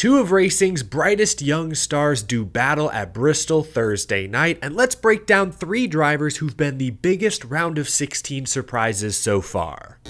Two of racing's brightest young stars do battle at Bristol Thursday night, and let's break down three drivers who've been the biggest round of 16 surprises so far.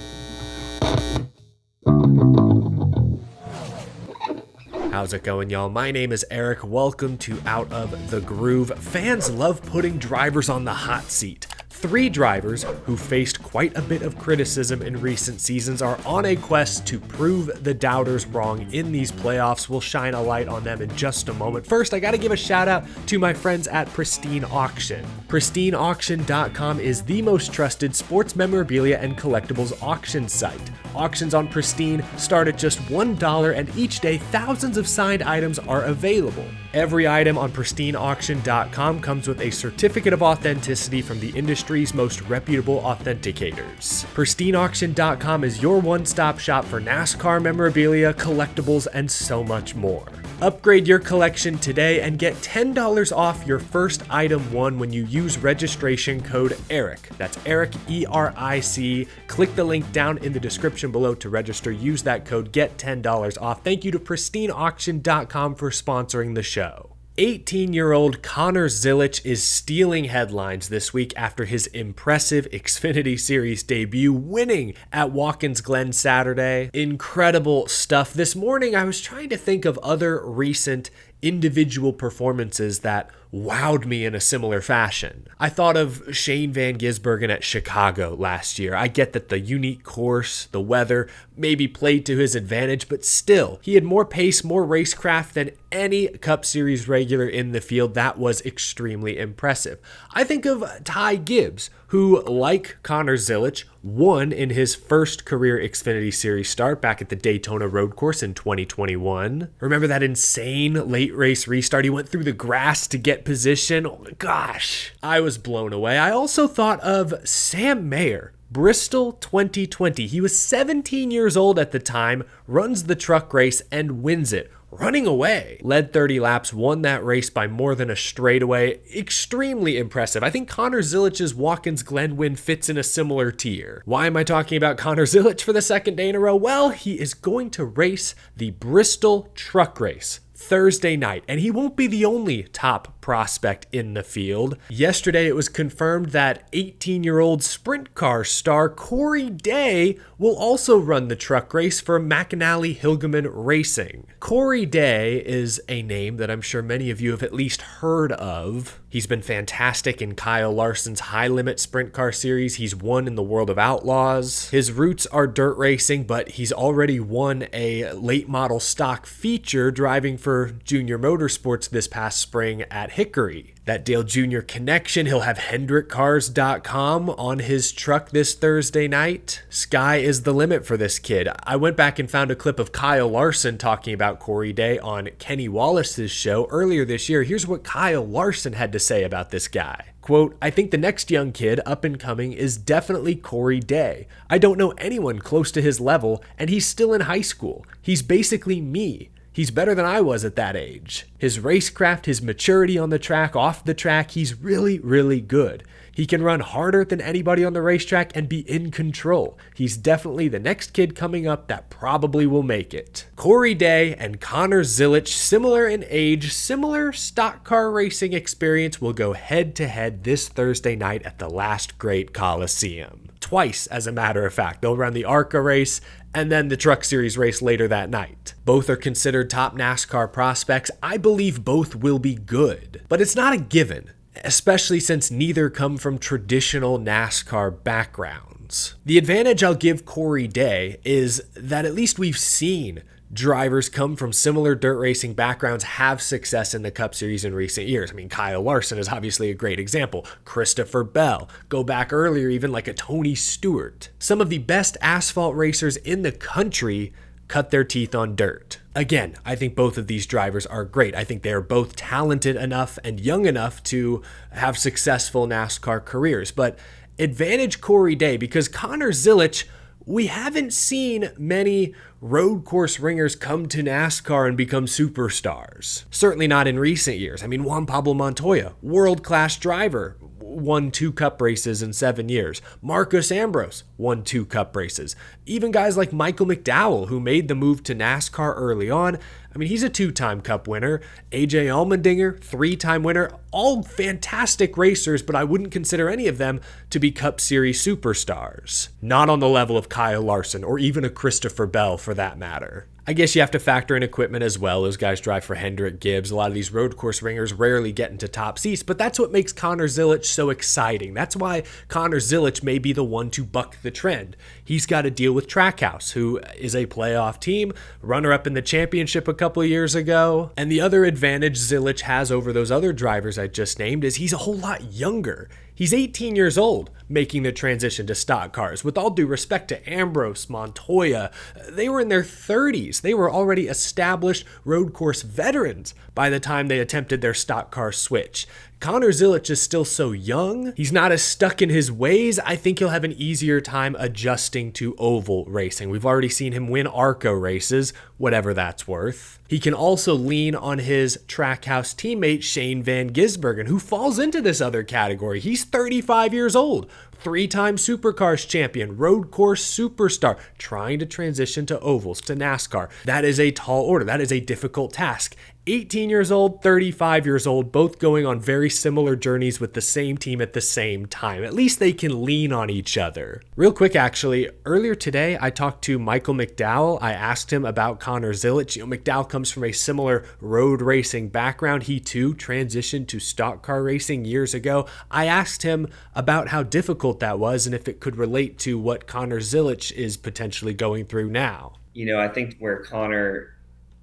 How's it going, y'all? My name is Eric. Welcome to Out of the Groove. Fans love putting drivers on the hot seat. Three drivers who faced quite a bit of criticism in recent seasons are on a quest to prove the doubters wrong in these playoffs. We'll shine a light on them in just a moment. First, I gotta give a shout out to my friends at Pristine Auction. PristineAuction.com is the most trusted sports memorabilia and collectibles auction site. Auctions on Pristine start at just $1, and each day thousands of signed items are available. Every item on PristineAuction.com comes with a certificate of authenticity from the industry's most reputable authenticators. PristineAuction.com is your one-stop shop for NASCAR memorabilia, collectibles, and so much more. Upgrade your collection today and get $10 off your first item one when you use registration code ERIC. That's ERIC, E-R-I-C. Click the link down in the description below to register. Use that code, get $10 off. Thank you to PristineAuction.com for sponsoring the show. 18-year-old Connor Zilisch is stealing headlines this week after his impressive Xfinity Series debut, winning at Watkins Glen Saturday. Incredible stuff. This morning, I was trying to think of other recent individual performances that wowed me in a similar fashion. I thought of Shane Van Gisbergen at Chicago last year. I get that the unique course, the weather, maybe played to his advantage, but still, he had more pace, more racecraft than any Cup Series regular in the field. That was extremely impressive. I think of Ty Gibbs, who, like Connor Zilisch, won in his first career Xfinity Series start back at the Daytona Road Course in 2021. Remember that insane late race restart? He went through the grass to get position. Oh my gosh, I was blown away. I also thought of Sam Mayer. Bristol 2020. He was 17 years old at the time, runs the truck race and wins it. Running away. Led 30 laps, won that race by more than a straightaway. Extremely impressive. I think Connor Zilich's Watkins Glen win fits in a similar tier. Why am I talking about Connor Zilisch for the second day in a row? Well, he is going to race the Bristol truck race Thursday night, and he won't be the only top prospect in the field. Yesterday, it was confirmed that 18-year-old sprint car star Corey Day will also run the truck race for McNally Hilgeman Racing. Corey Day is a name that I'm sure many of you have at least heard of. He's been fantastic in Kyle Larson's high-limit sprint car series. He's won in the World of Outlaws. His roots are dirt racing, but he's already won a late model stock feature driving for Junior Motorsports this past spring at Hickory. That Dale Jr. connection, he'll have HendrickCars.com on his truck this Thursday night. Sky is the limit for this kid. I went back and found a clip of Kyle Larson talking about Corey Day on Kenny Wallace's show earlier this year. Here's what Kyle Larson had to say about this guy. Quote, "I think the next young kid up and coming is definitely Corey Day. I don't know anyone close to his level, and he's still in high school. He's basically me. He's better than I was at that age. His racecraft, his maturity on the track, off the track, he's really, really good. He can run harder than anybody on the racetrack and be in control. He's definitely the next kid coming up that probably will make it." Corey Day and Connor Zilisch, similar in age, similar stock car racing experience, will go head-to-head this Thursday night at the Last Great Coliseum. Twice, as a matter of fact. They'll run the ARCA race and then the Truck Series race later that night. Both are considered top NASCAR prospects. I believe both will be good, but it's not a given, especially since neither come from traditional NASCAR backgrounds. The advantage I'll give Corey Day is that at least we've seen drivers come from similar dirt racing backgrounds have success in the Cup Series in recent years. I mean, Kyle Larson is obviously a great example. Christopher Bell. Go back earlier, even like a Tony Stewart. Some of the best asphalt racers in the country cut their teeth on dirt. Again, I think both of these drivers are great. I think they are both talented enough and young enough to have successful NASCAR careers. But advantage Corey Day, because Connor Zilisch, we haven't seen many road course ringers come to NASCAR and become superstars. Certainly not in recent years. I mean, Juan Pablo Montoya, world-class driver, won 2 cup races in 7 years. Marcus Ambrose won 2 cup races. Even guys like Michael McDowell, who made the move to NASCAR early on, I mean, he's a 2-time cup winner. AJ Allmendinger, 3-time winner. All fantastic racers, but I wouldn't consider any of them to be Cup Series superstars. Not on the level of Kyle Larson or even a Christopher Bell for that matter. I guess you have to factor in equipment as well. Those guys drive for Hendrick Gibbs. A lot of these road course ringers rarely get into top seats, but that's what makes Connor Zilisch so exciting. That's why Connor Zilisch may be the one to buck the trend. He's got to deal with Trackhouse, who is a playoff team, runner-up in the championship a couple of years ago. And the other advantage Zilisch has over those other drivers I just named is he's a whole lot younger. He's 18 years old, making the transition to stock cars. With all due respect to Ambrose, Montoya, they were in their 30s. They were already established road course veterans by the time they attempted their stock car switch. Connor Zilisch is still so young. He's not as stuck in his ways. I think he'll have an easier time adjusting to oval racing. We've already seen him win ARCO races, whatever that's worth. He can also lean on his Trackhouse teammate Shane Van Gisbergen, who falls into this other category. He's 35 years old, 3-time Supercars champion, road course superstar, trying to transition to ovals, to NASCAR. That is a tall order. That is a difficult task. 18 years old, 35 years old, both going on very similar journeys with the same team at the same time. At least they can lean on each other. Real quick, actually, earlier today, I talked to Michael McDowell. I asked him about Connor Zilisch. McDowell comes from a similar road racing background. He too transitioned to stock car racing years ago. I asked him about how difficult that was and if it could relate to what Connor Zilisch is potentially going through now. I think where Connor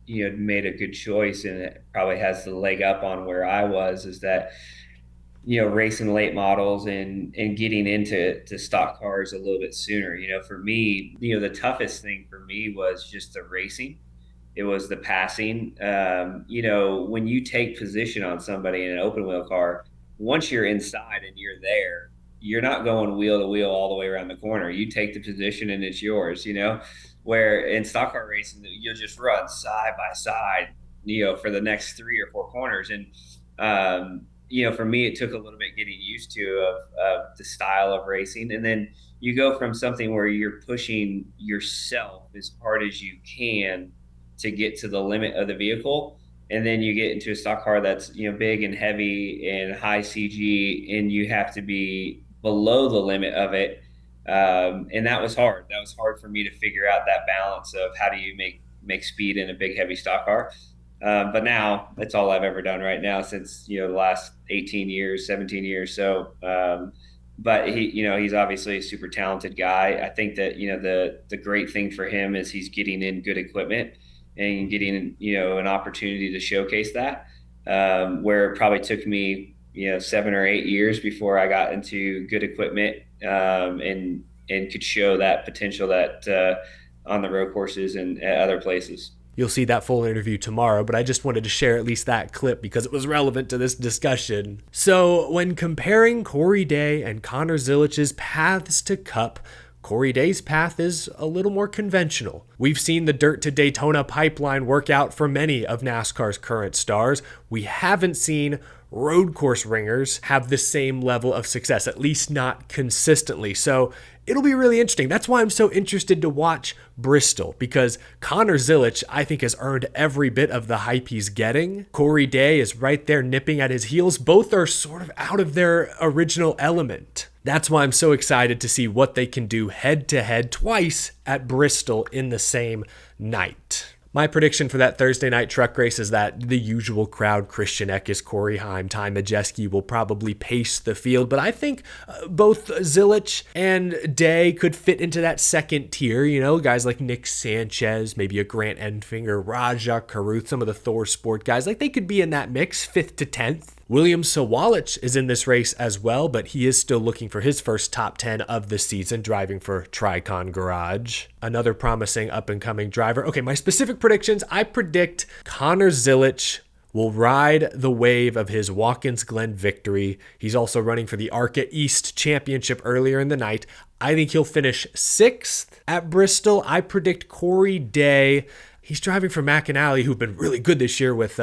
made a good choice, and it probably has the leg up on where I was, is that, racing late models and getting into stock cars a little bit sooner. For me, the toughest thing for me was just the racing. It was the passing. When you take position on somebody in an open wheel car, once you're inside and you're there, you're not going wheel to wheel all the way around the corner. You take the position and it's yours, where in stock car racing, you'll just run side by side, for the next 3 or 4 corners. And, for me, it took a little bit getting used to of the style of racing. And then you go from something where you're pushing yourself as hard as you can to get to the limit of the vehicle. And then you get into a stock car that's, big and heavy and high CG, and you have to be below the limit of it. And that was hard. That was hard for me to figure out that balance of how do you make speed in a big, heavy stock car. But now that's all I've ever done right now since, the last 18 years, 17 years. So, but he's obviously a super talented guy. I think that, the great thing for him is he's getting in good equipment and getting, an opportunity to showcase that, where it probably took me, 7 or 8 years before I got into good equipment, and could show that potential that on the road courses and at other places. You'll see that full interview tomorrow, but I just wanted to share at least that clip because it was relevant to this discussion. So when comparing Corey Day and Connor Zilisch's paths to Cup, Corey Day's path is a little more conventional. We've seen the Dirt to Daytona pipeline work out for many of NASCAR's current stars. We haven't seen road course ringers have the same level of success, at least not consistently. So it'll be really interesting. That's why I'm so interested to watch Bristol, because Connor Zilisch, I think, has earned every bit of the hype he's getting. Corey Day is right there nipping at his heels. Both are sort of out of their original element. That's why I'm so excited to see what they can do head-to-head twice at Bristol in the same night. My prediction for that Thursday night truck race is that the usual crowd, Christian Eckes, Corey Heim, Ty Majeski, will probably pace the field, but I think both Zilisch and Day could fit into that second tier, guys like Nick Sanchez, maybe a Grant Enfinger, Raja Caruth, some of the Thor Sport guys, like they could be in that mix, 5th to 10th. William Sawalich is in this race as well, but he is still looking for his first top 10 of the season, driving for Tricon Garage. Another promising up-and-coming driver. Okay, my specific predictions, I predict Connor Zilisch will ride the wave of his Watkins Glen victory. He's also running for the ARCA East Championship earlier in the night. I think he'll finish 6th at Bristol. I predict Corey Day. He's driving for McDowell, who've been really good this year with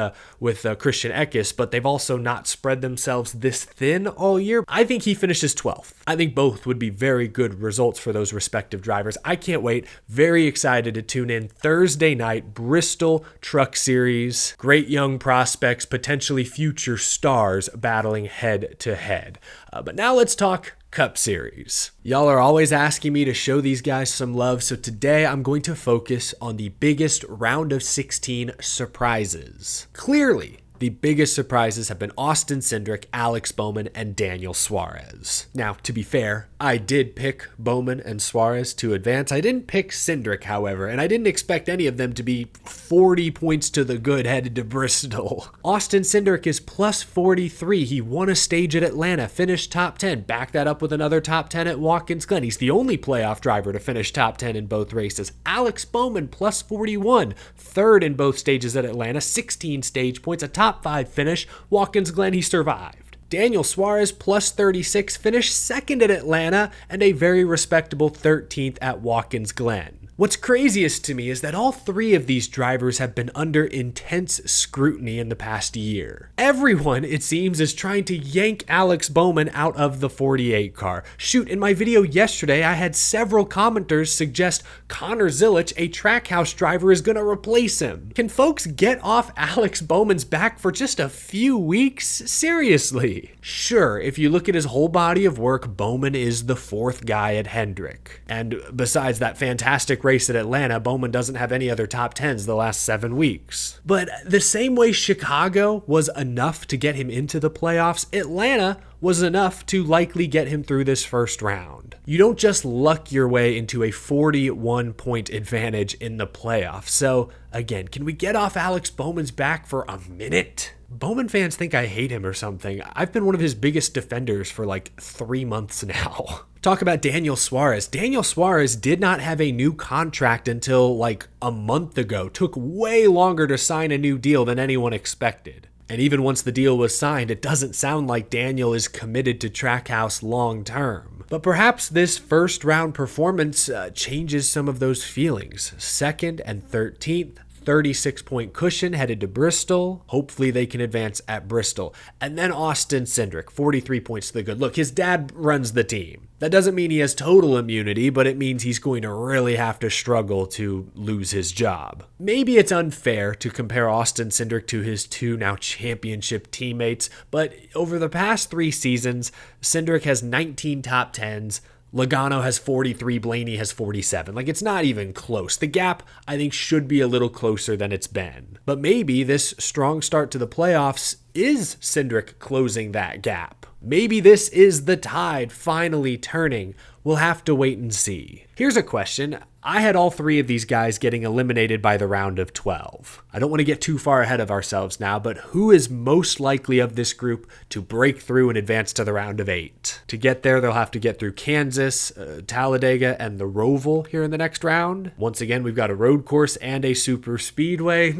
Christian Eckes, but they've also not spread themselves this thin all year. I think he finishes 12th. I think both would be very good results for those respective drivers. I can't wait. Very excited to tune in Thursday night, Bristol Truck Series. Great young prospects, potentially future stars battling head to head. But now let's talk Cup Series. Y'all are always asking me to show these guys some love, so today I'm going to focus on the biggest round of 16 surprises. Clearly, the biggest surprises have been Austin Cindric, Alex Bowman, and Daniel Suarez. Now, to be fair, I did pick Bowman and Suarez to advance. I didn't pick Cindric, however, and I didn't expect any of them to be 40 points to the good headed to Bristol. Austin Cindric is plus 43. He won a stage at Atlanta, finished top 10, backed that up with another top 10 at Watkins Glen. He's the only playoff driver to finish top 10 in both races. Alex Bowman, plus 41, third in both stages at Atlanta, 16 stage points, a top 5 finish. Watkins Glen, he survived. Daniel Suarez, plus 36, finished second at Atlanta and a very respectable 13th at Watkins Glen. What's craziest to me is that all three of these drivers have been under intense scrutiny in the past year. Everyone, it seems, is trying to yank Alex Bowman out of the 48 car. Shoot, in my video yesterday, I had several commenters suggest Connor Zilisch, a Trackhouse driver, is going to replace him. Can folks get off Alex Bowman's back for just a few weeks? Seriously. Sure, if you look at his whole body of work, Bowman is the fourth guy at Hendrick. And besides that fantastic race at Atlanta, Bowman doesn't have any other top 10s the last 7 weeks. But the same way Chicago was enough to get him into the playoffs, Atlanta was enough to likely get him through this first round. You don't just luck your way into a 41-point advantage in the playoffs. So again, can we get off Alex Bowman's back for a minute? Bowman fans think I hate him or something. I've been one of his biggest defenders for like 3 months now. Talk about Daniel Suarez. Daniel Suarez did not have a new contract until like a month ago. Took way longer to sign a new deal than anyone expected. And even once the deal was signed, it doesn't sound like Daniel is committed to Trackhouse long term. But perhaps this first round performance changes some of those feelings. 2nd and 13th. 36-point cushion headed to Bristol. Hopefully they can advance at Bristol. And then Austin Cindric, 43 points to the good. Look, his dad runs the team. That doesn't mean he has total immunity, but it means he's going to really have to struggle to lose his job. Maybe it's unfair to compare Austin Cindric to his two now championship teammates, but over the past 3 seasons, Cindric has 19 top 10s, Logano has 43, Blaney has 47. Like, it's not even close. The gap, I think, should be a little closer than it's been. But maybe this strong start to the playoffs is Cindric closing that gap. Maybe this is the tide finally turning. We'll have to wait and see. Here's a question. I had all 3 of these guys getting eliminated by the round of 12. I don't want to get too far ahead of ourselves now, but who is most likely of this group to break through and advance to the round of 8? To get there, they'll have to get through Kansas, Talladega, and the Roval here in the next round. Once again, we've got a road course and a super speedway.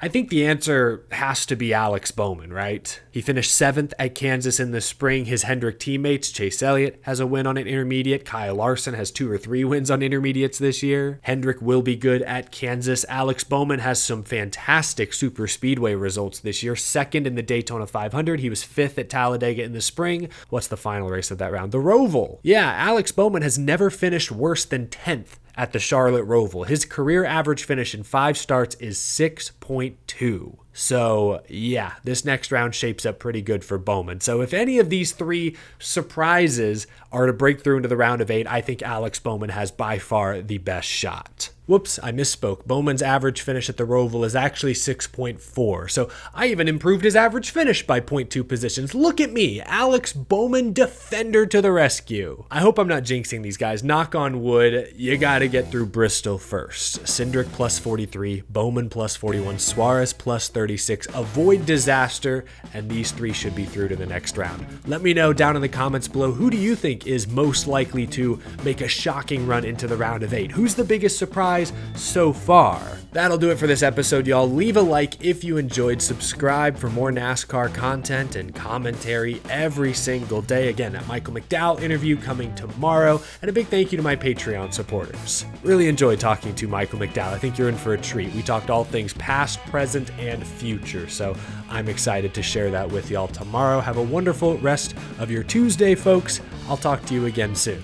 I think the answer has to be Alex Bowman, right? He finished 7th at Kansas in the spring. His Hendrick teammates, Chase Elliott has a win on an intermediate. Kyle Larson has 2 or 3 wins on intermediates this year. Hendrick will be good at Kansas. Alex Bowman has some fantastic super speedway results this year. 2nd in the Daytona 500. He was 5th at Talladega in the spring. What's the final race of that round? The Roval. Yeah, Alex Bowman has never finished worse than 10th at the Charlotte Roval. His career average finish in 5 starts is 6.2. So yeah, this next round shapes up pretty good for Bowman. So if any of these 3 surprises are to break through into the round of 8, I think Alex Bowman has by far the best shot. Whoops, I misspoke. Bowman's average finish at the Roval is actually 6.4. So I even improved his average finish by 0.2 positions. Look at me, Alex Bowman, defender to the rescue. I hope I'm not jinxing these guys. Knock on wood, you gotta get through Bristol first. Cindric plus 43, Bowman plus 41, Suarez plus 36. Avoid disaster, and these 3 should be through to the next round. Let me know down in the comments below, who do you think is most likely to make a shocking run into the round of 8? Who's the biggest surprise? guys so far. That'll do it for this episode, y'all. Leave a like if you enjoyed. Subscribe for more NASCAR content and commentary every single day. Again, that Michael McDowell interview coming tomorrow. And a big thank you to my Patreon supporters. Really enjoyed talking to Michael McDowell. I think you're in for a treat. We talked all things past, present, and future. So I'm excited to share that with y'all tomorrow. Have a wonderful rest of your Tuesday, folks. I'll talk to you again soon.